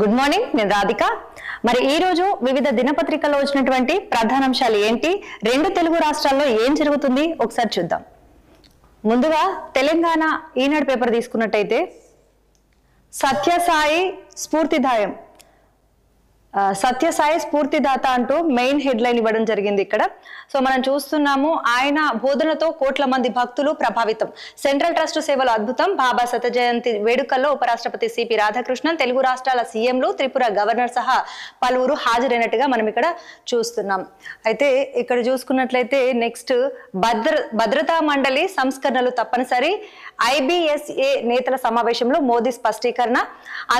Good morning, నేను రాధిక. మరి ఈ రోజు వివిధ దినపత్రికల్లో వచ్చినటువంటి ప్రధానాంశాలు ఏంటి, రెండు తెలుగు రాష్ట్రాల్లో ఏం జరుగుతుంది ఒకసారి చూద్దాం. ముందుగా తెలంగాణ ఈనాడు పేపర్ తీసుకున్నట్టయితే సత్యసాయి స్ఫూర్తిదాత అంటూ మెయిన్ హెడ్లైన్ ఇవ్వడం జరిగింది ఇక్కడ. సో మనం చూస్తున్నాము, ఆయన బోధనతో కోట్ల మంది భక్తులు ప్రభావితం, సెంట్రల్ ట్రస్ట్ సేవలు అద్భుతం, బాబా శత జయంతి వేడుకల్లో ఉపరాష్ట్రపతి సిపి రాధాకృష్ణన్, తెలుగు రాష్ట్రాల సీఎంలు, త్రిపుర గవర్నర్ సహా పలువురు హాజరైనట్టుగా మనం ఇక్కడ చూస్తున్నాం. అయితే ఇక్కడ చూసుకున్నట్లయితే నెక్స్ట్ భద్రతా మండలి సంస్కరణలు తప్పనిసరి, IBSA నేతల సమావేశంలో మోదీ స్పష్టీకరణ,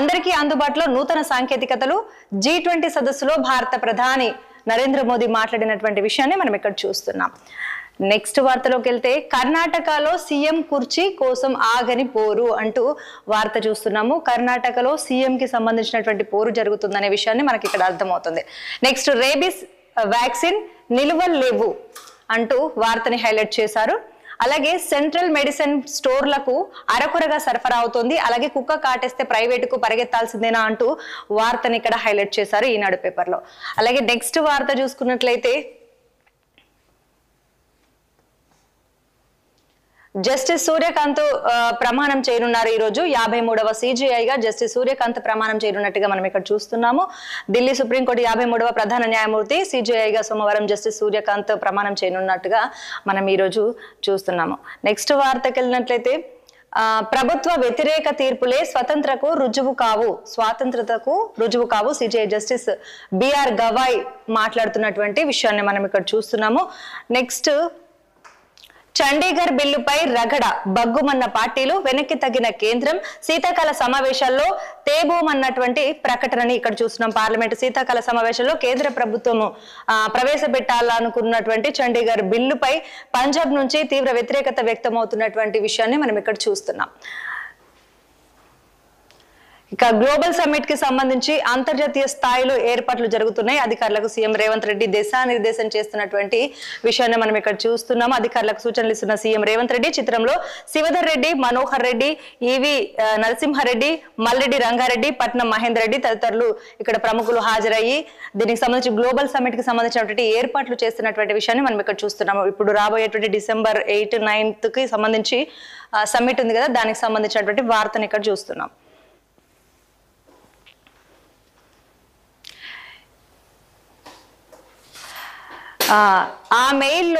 అందరికీ అందుబాటులో నూతన సాంకేతికతలు, G20 సదస్సులో భారత ప్రధాని నరేంద్ర మోదీ మాట్లాడినటువంటి విషయాన్ని మనం ఇక్కడ చూస్తున్నాం. నెక్స్ట్ వార్తలోకి వెళ్తే కర్ణాటకలో సీఎం కుర్చీ కోసం ఆగని పోరు అంటూ వార్త చూస్తున్నాము. కర్ణాటకలో సీఎం కి సంబంధించినటువంటి పోరు జరుగుతుందనే విషయాన్ని మనకి ఇక్కడ అర్థమవుతుంది. నెక్స్ట్ రేబీస్ వ్యాక్సిన్ నిలువలు లేవు అంటూ వార్తని హైలైట్ చేశారు. అలాగే సెంట్రల్ మెడిసిన్ స్టోర్లకు అరకొరగా సరఫరా అవుతోంది, అలాగే కుక్క కాటేస్తే ప్రైవేటుకు పరిగెత్తాల్సిందేనా అంటూ వార్తని ఇక్కడ హైలైట్ చేశారు ఈనాడు పేపర్లో. అలాగే నెక్స్ట్ వార్త చూసుకున్నట్లయితే జస్టిస్ సూర్యకాంత్ ప్రమాణం చేయనున్నారు. ఈ రోజు 53వ CJIగా జస్టిస్ సూర్యకాంత్ ప్రమాణం చేయనున్నట్టుగా మనం ఇక్కడ చూస్తున్నాము. ఢిల్లీ సుప్రీంకోర్టు 53వ ప్రధాన న్యాయమూర్తి CJIగా సోమవారం జస్టిస్ సూర్యకాంత్ ప్రమాణం చేయనున్నట్టుగా మనం ఈ రోజు చూస్తున్నాము. నెక్స్ట్ వార్తకి వెళ్ళినట్లయితే ప్రభుత్వ వ్యతిరేక తీర్పులే స్వాతంత్రతకు రుజువు కావు CJI జస్టిస్ BR గవాయ్ మాట్లాడుతున్నటువంటి విషయాన్ని మనం ఇక్కడ చూస్తున్నాము. నెక్స్ట్ చండీగఢ్ బిల్లుపై రగడ, బగ్గుమన్న పార్టీలు, వెనక్కి తగ్గిన కేంద్రం, శీతాకాల సమావేశాల్లో తేబోమన్నటువంటి ప్రకటనని ఇక్కడ చూస్తున్నాం. పార్లమెంటు శీతాకాల సమావేశంలో కేంద్ర ప్రభుత్వం ప్రవేశపెట్టాలనుకున్నటువంటి చండీగఢ్ బిల్లుపై పంజాబ్ నుంచి తీవ్ర వ్యతిరేకత వ్యక్తమవుతున్నటువంటి విషయాన్ని మనం ఇక్కడ చూస్తున్నాం. ఇక గ్లోబల్ సమ్మిట్ కి సంబంధించి అంతర్జాతీయ స్థాయిలో ఏర్పాట్లు జరుగుతున్నాయి. అధికారులకు సీఎం రేవంత్ రెడ్డి దిశానిర్దేశం చేస్తున్నటువంటి విషయాన్ని మనం ఇక్కడ చూస్తున్నాము. అధికారులకు సూచనలు ఇస్తున్న సీఎం రేవంత్ రెడ్డి చిత్రంలో శివధర్ రెడ్డి, మనోహర్ రెడ్డి, ఈవి నరసింహారెడ్డి, మల్రెడ్డి రంగారెడ్డి, పట్నం మహేందర్ రెడ్డి తదితరులు ఇక్కడ ప్రముఖులు హాజరయ్యి దీనికి సంబంధించి గ్లోబల్ సమ్మిట్ కి సంబంధించినటువంటి ఏర్పాట్లు చేస్తున్నటువంటి విషయాన్ని మనం ఇక్కడ చూస్తున్నాము. ఇప్పుడు రాబోయేటువంటి December 8, 9 కి సంబంధించి సమ్మిట్ ఉంది కదా, దానికి సంబంధించినటువంటి వార్తను ఇక్కడ చూస్తున్నాం. ఆ మెయిల్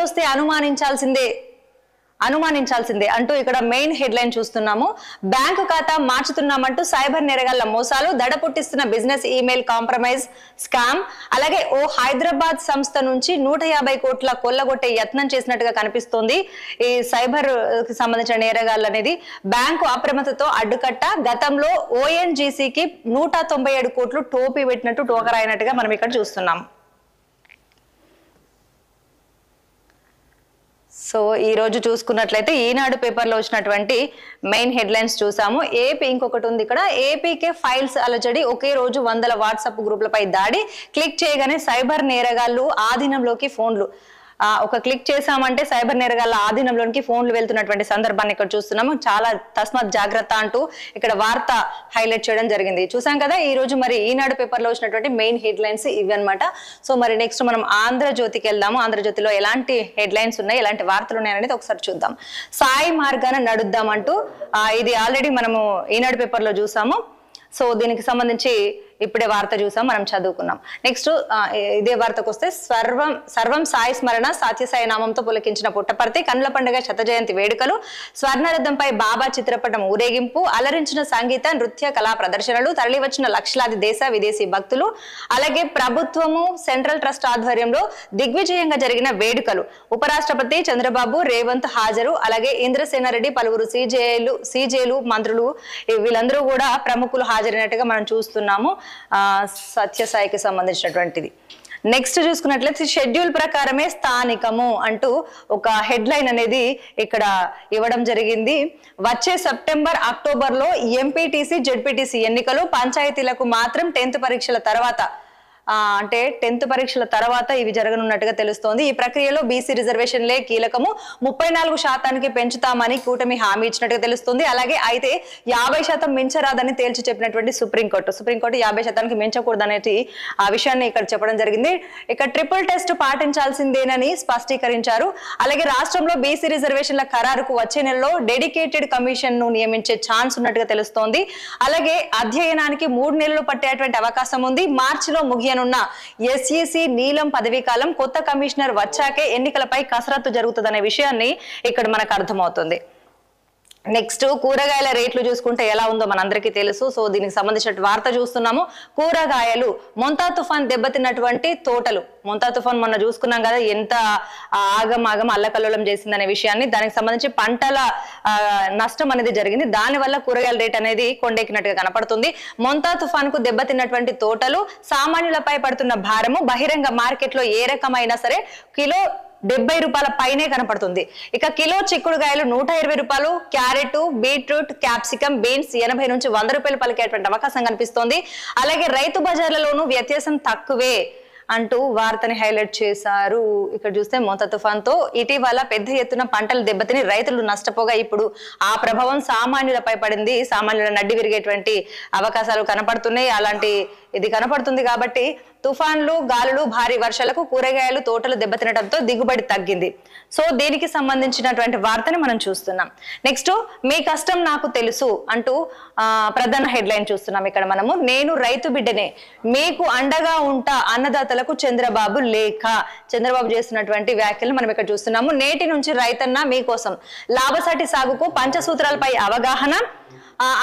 వస్తే అనుమానించాల్సిందే అంటూ ఇక్కడ మెయిన్ హెడ్లైన్ చూస్తున్నాము. బ్యాంకు ఖాతా మార్చుతున్నామంటూ సైబర్ నేరగాళ్ల మోసాలు, దడ పుట్టిస్తున్న బిజినెస్ ఈమెయిల్ కాంప్రమైజ్ స్కామ్, అలాగే ఓ హైదరాబాద్ సంస్థ నుంచి 150 కోట్ల కొల్లగొట్టే యత్నం చేసినట్టుగా కనిపిస్తోంది. ఈ సైబర్ కి సంబంధించిన నేరగాళ్ళు అనేది బ్యాంకు అప్రమత్తతో అడ్డుకట్ట, గతంలో ONGCకి 197 కోట్లు టోపీ పెట్టినట్టు టోకరాయినట్టుగా మనం ఇక్కడ చూస్తున్నాం. సో ఈ రోజు చూసుకున్నట్లయితే ఈనాడు పేపర్లో వచ్చినటువంటి మెయిన్ హెడ్లైన్స్ చూసాము. ఏపీ ఇంకొకటి ఉంది ఇక్కడ, ఏపీకే ఫైల్స్ అలజడి, ఒకే రోజు 100 వాట్సాప్ గ్రూపులపై దాడి, క్లిక్ చేయగానే సైబర్ నేరగాళ్లు ఆధీనంలోకి ఫోన్లు. ఒక క్లిక్ చేసామంటే సైబర్ నేరగాళ్ల ఆధీనంలోనికి ఫోన్లు వెళ్తున్నటువంటి సందర్భాన్ని ఇక్కడ చూస్తున్నాము. చాలా తస్మాత్ జాగ్రత్త అంటూ ఇక్కడ వార్త హైలైట్ చేయడం జరిగింది. చూసాం కదా ఈ రోజు మరి ఈనాడు పేపర్లో వచ్చినటువంటి మెయిన్ హెడ్లైన్స్ ఇవి అనమాట. సో మరి నెక్స్ట్ మనం ఆంధ్రజ్యోతికి వెళ్దాము. ఆంధ్రజ్యోతిలో ఎలాంటి హెడ్లైన్స్ ఉన్నాయి, ఎలాంటి వార్తలు ఉన్నాయనేది ఒకసారి చూద్దాం. సాయి మార్గాన నడుద్దామంటూ ఇది ఆల్రెడీ మనము ఈనాడు పేపర్లో చూసాము. సో దీనికి సంబంధించి ఇప్పుడే వార్త చూసాం, మనం చదువుకున్నాం. నెక్స్ట్ ఇదే వార్తకు వస్తే సర్వం సాయి స్మరణ, సత్యసాయి నామంతో పులకించిన పుట్టపర్తి, కన్నుల పండుగ శత జయంతి వేడుకలు, స్వర్ణరథంపై బాబా చిత్రపటం ఊరేగింపు, అలరించిన సంగీత నృత్య కళా ప్రదర్శనలు, తరలివచ్చిన లక్షలాది దేశ విదేశీ భక్తులు, అలాగే ప్రభుత్వము సెంట్రల్ ట్రస్ట్ ఆధ్వర్యంలో దిగ్విజయంగా జరిగిన వేడుకలు, ఉపరాష్ట్రపతి చంద్రబాబు, రేవంత్ హాజరు, అలాగే ఇంద్రసేనారెడ్డి, పలువురు CJలు, మంత్రులు వీళ్ళందరూ కూడా ప్రముఖులు హాజరైనట్టుగా మనం చూస్తున్నాము సత్యసాయికి సంబంధించినటువంటిది. నెక్స్ట్ చూసుకున్నట్లయితే షెడ్యూల్ ప్రకారమే స్థానికము అంటూ ఒక హెడ్లైన్ అనేది ఇక్కడ ఇవ్వడం జరిగింది. వచ్చే సెప్టెంబర్, అక్టోబర్లో ఎంపీటీసీ, జెడ్పీటీసీ ఎన్నికలు, పంచాయతీలకు మాత్రం 10th పరీక్షల తర్వాత అంటే 10th పరీక్షల తర్వాత ఇవి జరగనున్నట్టుగా తెలుస్తోంది. ఈ ప్రక్రియలో బీసీ రిజర్వేషన్లే కీలకము, 34% పెంచుతామని కూటమి హామీ ఇచ్చినట్టుగా తెలుస్తుంది. అలాగే అయితే 50% మించరాదని తేల్చి చెప్పినటువంటి సుప్రీంకోర్టు 50% మించకూడదనేది ఆ విషయాన్ని ఇక్కడ చెప్పడం జరిగింది. ఇక ట్రిపుల్ టెస్ట్ పాటించాల్సిందేనని స్పష్టీకరించారు. అలాగే రాష్ట్రంలో బీసీ రిజర్వేషన్ల ఖరారుకు వచ్చే నెలలో డెడికేటెడ్ కమిషన్ ను నియమించే ఛాన్స్ ఉన్నట్టుగా తెలుస్తోంది. అలాగే అధ్యయనానికి 3 నెలలు పట్టేటువంటి అవకాశం ఉంది. మార్చిలో ముగియనున్న ఎస్ఈసి నీలం పదవీ కాలం కొత్త కమిషనర్ వచ్చాకే ఎన్నికలపై కసరత్తు జరుగుతుందనే విషయాన్ని ఇక్కడ మనకు అర్థమవుతుంది. నెక్స్ట్ కూరగాయల రేట్లు చూసుకుంటే ఎలా ఉందో మనందరికీ తెలుసు. సో దీనికి సంబంధించిన వార్త చూస్తున్నాము. కూరగాయలు మొంతా తుఫాన్ దెబ్బతిన్నటువంటి తోటలు, మొంతా తుఫాన్ మొన్న చూసుకున్నాం కదా ఎంత ఆగం అల్లకల్లోలం చేసిందనే విషయాన్ని, దానికి సంబంధించి పంటల నష్టం అనేది జరిగింది. దాని వల్ల కూరగాయల రేట్ అనేది కొండెక్కినట్టుగా కనపడుతుంది. మొంతా తుఫాన్ కు దెబ్బతిన్నటువంటి తోటలు, సామాన్యులపై పడుతున్న భారము బహిరంగ మార్కెట్ లో ఏ రకమైనా సరే కిలో 70 రూపాయల పైనే కనపడుతుంది. ఇక కిలో చిక్కుడుగాయలు 120 రూపాయలు, క్యారెట్, బీట్రూట్, క్యాప్సికం, బీన్స్ 80 నుంచి 100 రూపాయలు పలికేటువంటి అవకాశం కనిపిస్తోంది. అలాగే రైతు బజార్లలోనూ వ్యత్యాసం తక్కువే అంటూ వార్తని హైలైట్ చేశారు. ఇక్కడ చూస్తే మొంతా తుఫాన్ తో ఇటీవల పెద్ద ఎత్తున పంటలు దెబ్బతిని రైతులు నష్టపోగా ఇప్పుడు ఆ ప్రభావం సామాన్యులపై పడింది. సామాన్యుల నడ్డి విరిగేటువంటి అవకాశాలు కనపడుతున్నాయి. అలాంటి ఇది కనపడుతుంది కాబట్టి తుఫాన్లు, గాలులు, భారీ వర్షాలకు కూరగాయలు, తోటలు దెబ్బతినడంతో దిగుబడి తగ్గింది. సో దీనికి సంబంధించినటువంటి వార్తని మనం చూస్తున్నాం. నెక్స్ట్ మీ కష్టం నాకు తెలుసు అంటూ ప్రధాన హెడ్లైన్ చూస్తున్నాం. ఇక్కడ మనము నేను రైతు బిడ్డనే మీకు అండగా ఉంటా అన్నదాతలకు చంద్రబాబు లేఖ. చంద్రబాబు చేస్తున్నటువంటి వ్యాఖ్యలు మనం ఇక్కడ చూస్తున్నాము. నేటి నుంచి రైతన్న మీకోసం, లాభసాటి సాగుకు పంచసూత్రాలపై అవగాహన,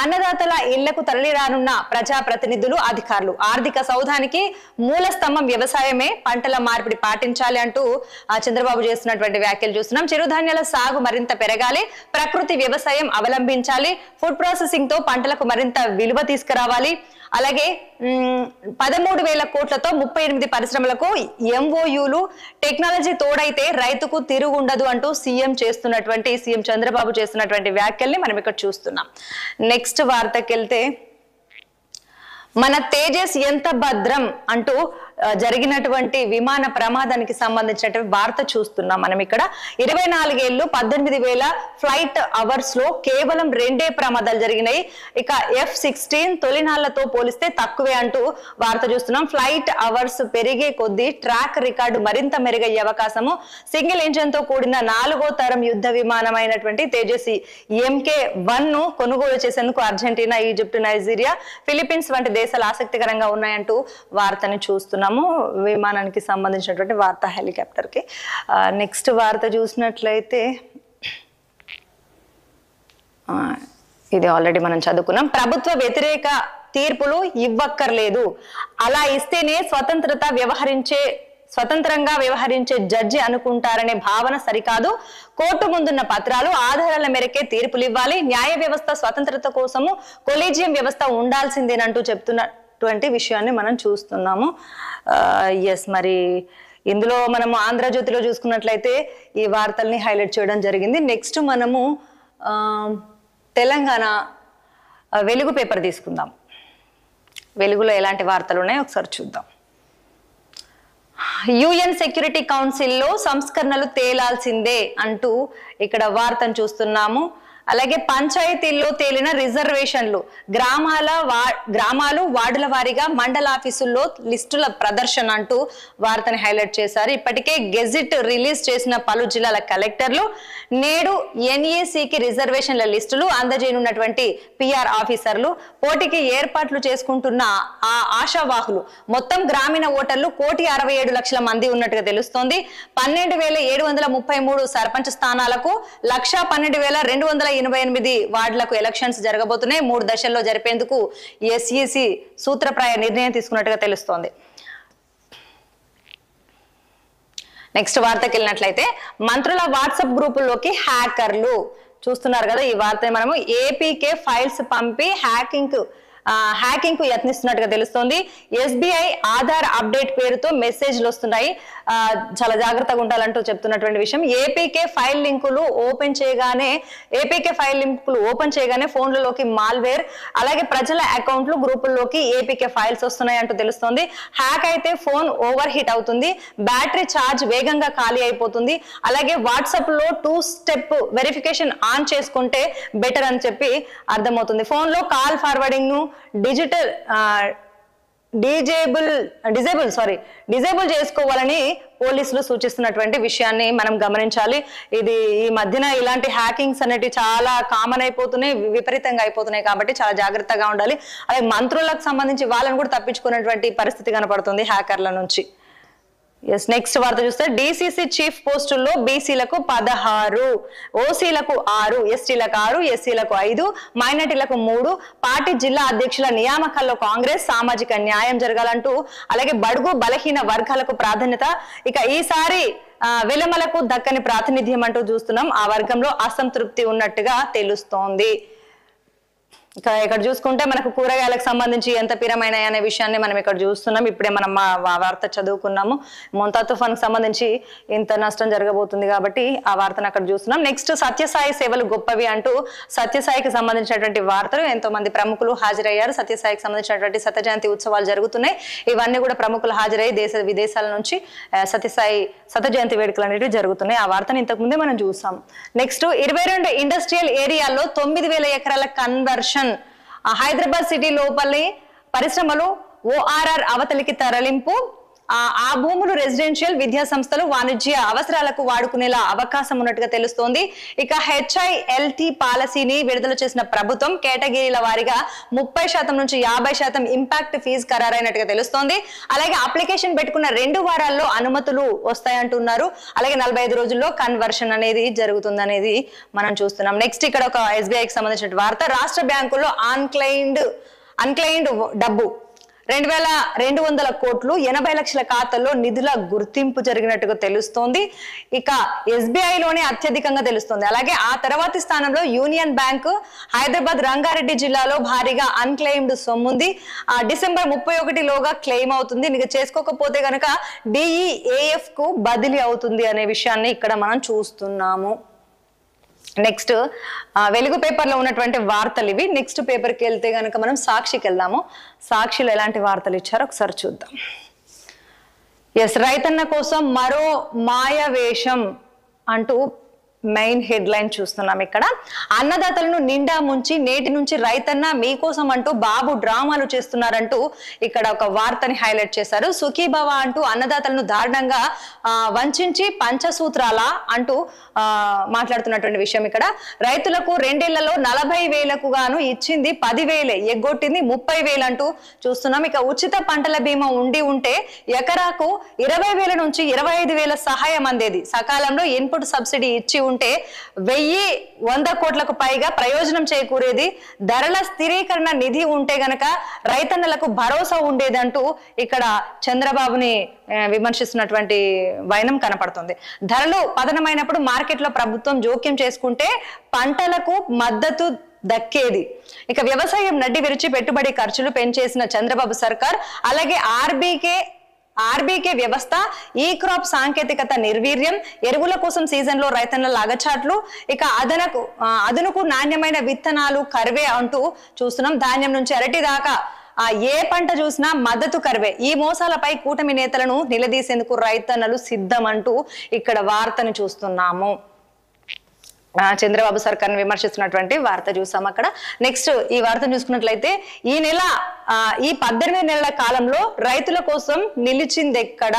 అన్నదాతల ఇళ్లకు తరలి రానున్న ప్రజాప్రతినిధులు, అధికారులు, ఆర్థిక సౌధానికి మూల స్తంభం వ్యవసాయమే, పంటల మార్పిడి పాటించాలి అంటూ చంద్రబాబు చేస్తున్నటువంటి వ్యాఖ్యలు చూస్తున్నాం. చిరుధాన్యాల సాగు మరింత పెరగాలి, ప్రకృతి వ్యవసాయం అవలంబించాలి, ఫుడ్ ప్రాసెసింగ్ తో పంటలకు మరింత విలువ తీసుకురావాలి. అలాగే 13,000 కోట్లతో 38 పరిశ్రమలకు ఎంఓయూలు, టెక్నాలజీ తోడైతే రైతుకు తిరుగుండదు అంటూ సీఎం చంద్రబాబు చేస్తున్నటువంటి వ్యాఖ్యల్ని మనం ఇక్కడ చూస్తున్నాం. నెక్స్ట్ వార్తకి వెళ్తే మన తేజస్ ఎంత భద్రం అంటూ జరిగినటువంటి విమాన ప్రమాదానికి సంబంధించినటువంటి వార్త చూస్తున్నాం మనం ఇక్కడ. 24 ఏళ్లు 18,000 ఫ్లైట్ అవర్స్ లో కేవలం 2 ప్రమాదాలు జరిగినాయి. ఇక F-16 తొలినాళ్లతో పోలిస్తే తక్కువే అంటూ వార్త చూస్తున్నాం. ఫ్లైట్ అవర్స్ పెరిగే కొద్దీ ట్రాక్ రికార్డు మరింత మెరుగయ్యే అవకాశము. సింగిల్ ఇంజన్ తో కూడిన 4వ తరం యుద్ధ విమానమైనటువంటి తేజస్ MK-1 ను కొనుగోలు చేసేందుకు అర్జెంటీనా, ఈజిప్ట్, నైజీరియా, ఫిలిప్పీన్స్ వంటి దేశాలు ఆసక్తికరంగా ఉన్నాయంటూ వార్తని చూస్తున్నాం. విమానానికి సంబంధించినటువంటి వార్త, హెలికాప్టర్ కి. నెక్స్ట్ వార్త చూసినట్లయితే ఇది ఆల్రెడీ మనం చదువుకున్నాం. ప్రభుత్వ వ్యతిరేక తీర్పులు ఇవ్వక్కర్లేదు, అలా ఇస్తేనే స్వతంత్రంగా వ్యవహరించే జడ్జి అనుకుంటారనే భావన సరికాదు. కోర్టు ముందున్న పత్రాలు, ఆధారాల మేరకే తీర్పులు ఇవ్వాలి. న్యాయ వ్యవస్థ స్వతంత్రత కోసము కొలీజియం వ్యవస్థ ఉండాల్సిందేనంటూ చెప్తున్నటువంటి విషయాన్ని మనం చూస్తున్నాము. మరి ఇందులో మనము ఆంధ్రజ్యోతిలో చూసుకున్నట్లయితే ఈ వార్తల్ని హైలైట్ చేయడం జరిగింది. నెక్స్ట్ మనము తెలంగాణ వెలుగు పేపర్ తీసుకుందాం. వెలుగులో ఎలాంటి వార్తలు ఉన్నాయో ఒకసారి చూద్దాం. యుఎన్ సెక్యూరిటీ కౌన్సిల్లో సంస్కరణలు తేలాల్సిందే అంటూ ఇక్కడ వార్తను చూస్తున్నాము. అలాగే పంచాయతీల్లో తేలిన రిజర్వేషన్లు, గ్రామాలు వార్డుల వారీగా మండల ఆఫీసుల్లో లిస్టుల ప్రదర్శన అంటూ వార్తని హైలైట్ చేశారు. ఇప్పటికే గెజిట్ రిలీజ్ చేసిన పలు జిల్లాల కలెక్టర్లు నేడు NECకి రిజర్వేషన్ల లిస్టులు అందజేయనున్నటువంటి PR ఆఫీసర్లు, పోటీకి ఏర్పాట్లు చేసుకుంటున్న ఆ ఆశావాహులు. మొత్తం గ్రామీణ ఓటర్లు 1,67,00,000 మంది ఉన్నట్టుగా తెలుస్తోంది. 12,733 సర్పంచ్ స్థానాలకు 1,12,288 వార్డులకు ఎలక్షన్స్ జరగబోతున్నాయి. 3 దశల్లో జరిపేందుకు SEC సూత్రప్రాయ నిర్ణయం తీసుకున్నట్టుగా తెలుస్తోంది. నెక్స్ట్ వార్తకి వెళ్ళినట్లయితే మంత్రుల వాట్సాప్ గ్రూపుల్లోకి హ్యాకర్లు. చూస్తున్నారు కదా ఈ వార్త. మనము APK ఫైల్స్ పంపి హ్యాకింగ్ హ్యాకింగ్ కు యత్నిస్తున్నట్టుగా తెలుస్తోంది. ఎస్బీఐ ఆధార్ అప్డేట్ పేరుతో మెసేజ్లు వస్తున్నాయి, చాలా జాగ్రత్తగా ఉండాలంటూ చెప్తున్నటువంటి విషయం. ఏపీకే ఫైల్ లింకులు ఓపెన్ చేయగానే ఫోన్లలోకి మాల్వేర్, అలాగే ప్రజల అకౌంట్లు గ్రూపుల్లోకి ఏపీకే ఫైల్స్ వస్తున్నాయి అంటూ తెలుస్తోంది. హ్యాక్ అయితే ఫోన్ ఓవర్ హీట్ అవుతుంది, బ్యాటరీ ఛార్జ్ వేగంగా ఖాళీ అయిపోతుంది, అలాగే వాట్సాప్ లో 2 స్టెప్ వెరిఫికేషన్ ఆన్ చేసుకుంటే బెటర్ అని చెప్పి అర్థమవుతుంది. ఫోన్ లో కాల్ ఫార్వర్డింగ్ ను డిజేబుల్ చేసుకోవాలని పోలీసులు సూచిస్తున్నటువంటి విషయాన్ని మనం గమనించాలి. ఇది ఈ మధ్యన ఇలాంటి హ్యాకింగ్స్ అనేవి చాలా కామన్ అయిపోతున్నాయి, విపరీతంగా అయిపోతున్నాయి, కాబట్టి చాలా జాగ్రత్తగా ఉండాలి. అలాగే మంత్రులకు సంబంధించి వాళ్ళని కూడా తప్పించుకున్నటువంటి పరిస్థితి కనపడుతుంది హ్యాకర్ల నుంచి. నెక్స్ట్ వార్త చూస్తే డీసీసీ చీఫ్ పోస్టుల్లో బీసీలకు 16, ఓసీలకు 6, ఎస్టీలకు 6, ఎస్సీలకు 5, మైనార్టీలకు 3, పార్టీ జిల్లా అధ్యక్షుల నియామకాల్లో కాంగ్రెస్ సామాజిక న్యాయం జరగాలంటూ, అలాగే బడుగు బలహీన వర్గాలకు ప్రాధాన్యత. ఇక ఈసారి వెలమలకు దక్కని ప్రాతినిధ్యం అంటూ చూస్తున్నాం. ఆ వర్గంలో అసంతృప్తి ఉన్నట్టుగా తెలుస్తోంది. ఇక్కడ చూసుకుంటే మనకు కూరగాయలకు సంబంధించి ఎంత పిరమైన అనే విషయాన్ని మనం ఇక్కడ చూస్తున్నాం. ఇప్పుడే మనం వార్త చదువుకున్నాము. మొంతా తుఫాన్కు సంబంధించి ఇంత నష్టం జరగబోతుంది కాబట్టి ఆ వార్తను అక్కడ చూస్తున్నాం. నెక్స్ట్ సత్యసాయి సేవలు గొప్పవి అంటూ సత్యసాయికి సంబంధించినటువంటి వార్తలు. ఎంతో మంది ప్రముఖులు హాజరయ్యారు. సత్యసాయికి సంబంధించినటువంటి శత జయంతి ఉత్సవాలు జరుగుతున్నాయి. ఇవన్నీ కూడా ప్రముఖులు హాజరై దేశ విదేశాల నుంచి సత్యసాయి శత జయంతి వేడుకలు అనేవి జరుగుతున్నాయి. ఆ వార్తను ఇంతకు ముందే మనం చూసాం. నెక్స్ట్ 22 ఇండస్ట్రియల్ ఏరియాల్లో 9,000 ఎకరాల కన్వర్షన్. హైదరాబాద్ సిటీ లోపలి పరిశ్రమలు ఓఆర్ఆర్ అవతలికి తరలింపు. ఆ భూములు రెసిడెన్షియల్, విద్యా సంస్థలు, వాణిజ్య అవసరాలకు వాడుకునేలా అవకాశం ఉన్నట్టుగా తెలుస్తోంది. ఇక హెచ్ఐఎల్టీ పాలసీని విడుదల చేసిన ప్రభుత్వం కేటగిరీల వారీగా 30% నుంచి 50% ఇంపాక్ట్ ఫీజు ఖరారైనట్టుగా తెలుస్తోంది. అలాగే అప్లికేషన్ పెట్టుకున్న 2 వారాల్లో అనుమతులు వస్తాయంటున్నారు. అలాగే 45 రోజుల్లో కన్వర్షన్ అనేది జరుగుతుందనేది మనం చూస్తున్నాం. నెక్స్ట్ ఇక్కడ ఒక ఎస్బీఐకి సంబంధించిన వార్త. రాష్ట్ర బ్యాంకుల్లో అన్క్లెయిమ్డ్ డబ్బు 2,200 కోట్లు, 80 లక్షల ఖాతాల్లో నిధుల గుర్తింపు జరిగినట్టుగా తెలుస్తోంది. ఇక ఎస్బీఐలోనే అత్యధికంగా తెలుస్తోంది. అలాగే ఆ తర్వాతి స్థానంలో యూనియన్ బ్యాంకు. హైదరాబాద్, రంగారెడ్డి జిల్లాలో భారీగా అన్క్లెయిమ్డ్ సొమ్ముంది. డిసెంబర్ 31లోగా క్లెయిమ్ అవుతుంది. నీకు చేసుకోకపోతే కనుక డిఈఏఎఫ్ కు బదిలీ అవుతుంది అనే విషయాన్ని ఇక్కడ మనం చూస్తున్నాము. నెక్స్ట్ వెలుగు పేపర్లో ఉన్నటువంటి వార్తలు ఇవి. నెక్స్ట్ పేపర్కి వెళ్తే కనుక మనం సాక్షికి వెళ్దాము. సాక్షిలో ఎలాంటి వార్తలు ఇచ్చారో ఒకసారి చూద్దాం. రైతన్న కోసం మరో మాయవేషం అంటూ మెయిన్ హెడ్లైన్ చూస్తున్నాం. ఇక్కడ అన్నదాతలను నిండా ముంచి నేటి నుంచి రైతన్న మీకోసం అంటూ బాబు డ్రామాలు చేస్తున్నారంటూ ఇక్కడ ఒక వార్తని హైలైట్ చేశారు. సుఖీభవ అంటూ అన్నదాతలను దారుణంగా వంచి పంచసూత్రాల అంటూ మాట్లాడుతున్నటువంటి విషయం. ఇక్కడ రైతులకు 2 ఏళ్లలో 40,000కు గాను ఇచ్చింది 10,000, ఎగ్గొట్టింది 30,000 అంటూ చూస్తున్నాం. ఇక ఉచిత పంటల బీమా ఉంటే ఎకరాకు 20,000 నుంచి 25,000 సహాయం అందేది. సకాలంలో ఇన్పుట్ సబ్సిడీ ఇచ్చి ఉంటే 1,100 కోట్లకు పైగా ప్రయోజనం చేకూరేది. ధరల స్థిరీకరణ నిధి ఉంటే గనక రైతన్నలకు భరోసా ఉండేదంటూ ఇక్కడ చంద్రబాబుని విమర్శిస్తున్నటువంటి వైనం కనపడుతుంది. ధరలు పతనమైనప్పుడు మార్కెట్లో ప్రభుత్వం జోక్యం చేసుకుంటే పంటలకు మద్దతు దక్కేది. ఇక వ్యవసాయం నడ్డి విరిచి పెట్టుబడి ఖర్చులు పెంచేసిన చంద్రబాబు సర్కార్, అలాగే ఆర్బీకే వ్యవస్థ, ఈ క్రాప్ సాంకేతికత నిర్వీర్యం, ఎరువుల కోసం సీజన్ లో రైతన్నల అగచాట్లు, ఇక అదనకు నాణ్యమైన విత్తనాలు కరువే అంటూ చూస్తున్నాం. ధాన్యం నుంచి అరటి దాకా ఏ పంట చూసినా మద్దతు కరువే. ఈ మోసాలపై కూటమి నేతలను నిలదీసేందుకు రైతన్నలు సిద్ధమంటూ ఇక్కడ వార్తను చూస్తున్నాము. చంద్రబాబు సర్కార్ని విమర్శిస్తున్నటువంటి వార్త చూసాం అక్కడ. నెక్స్ట్ ఈ వార్తను చూసుకున్నట్లయితే ఈ 18 నెలల కాలంలో రైతుల కోసం నిలిచిందెక్కడ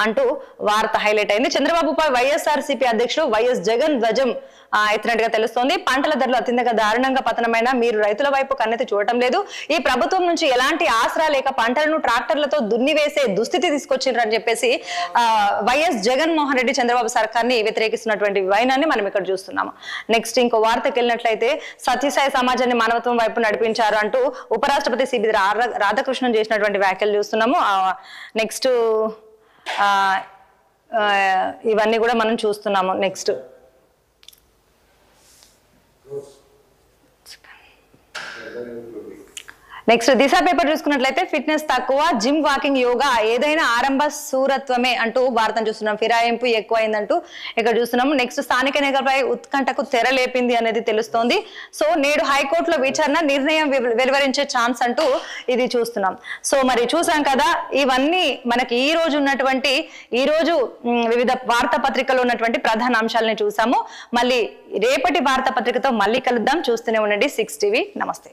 అంటూ వార్త హైలైట్ అయింది. చంద్రబాబుపై వైఎస్ఆర్సీపీ అధ్యక్షుడు వైఎస్ జగన్ ధ్వజం ఎత్తినట్టుగా తెలుస్తోంది. పంటల ధరలు అత్యంత దారుణంగా పతనమైన మీరు రైతుల వైపు కన్నెత్తి చూడటం లేదు. ఈ ప్రభుత్వం నుంచి ఎలాంటి ఆసరా లేక పంటలను ట్రాక్టర్లతో దున్నివేసే దుస్థితి తీసుకొచ్చిండ్రని చెప్పేసి వైఎస్ జగన్మోహన్ రెడ్డి చంద్రబాబు సర్కార్ని వ్యతిరేకిస్తున్నటువంటి వైనాన్ని మనం ఇక్కడ చూస్తున్నాము. నెక్స్ట్ ఇంకో వార్తకి వెళ్ళినట్లయితే సత్యసాయి సమాజాన్ని మానవత్వం వైపు నడిపించారు అంటూ ఉపరాష్ట్రపతి సిబి రాధాకృష్ణన్ చేసినటువంటి వ్యాఖ్యలు చూస్తున్నాము. నెక్స్ట్ ఇవన్నీ కూడా మనం చూస్తున్నాము. నెక్స్ట్ దిశ పేపర్ చూసుకున్నట్లయితే ఫిట్నెస్ తక్కువ, జిమ్, వాకింగ్, యోగా ఏదైనా ఆరంభ సూరత్వమే అంటూ భారతం చూస్తున్నాం. ఫిరాయింపు ఎక్కువైందంటూ ఇక్కడ చూస్తున్నాము. నెక్స్ట్ స్థానిక ఎన్నికలపై ఉత్కంఠకు తెరలేపింది అనేది తెలుస్తోంది. సో నేడు హైకోర్టులో విచారణ, నిర్ణయం వెలువరించే ఛాన్స్ అంటూ ఇది చూస్తున్నాం. సో మరి చూసాం కదా, ఇవన్నీ మనకి ఈ రోజు ఉన్నటువంటి వివిధ వార్తాపత్రికల్లో ఉన్నటువంటి ప్రధాన అంశాలని చూసాము. మళ్ళీ రేపటి వార్తాపత్రికతో మళ్ళీ కలుద్దాం. చూస్తూనే ఉండండి 6 టీవీ. నమస్తే.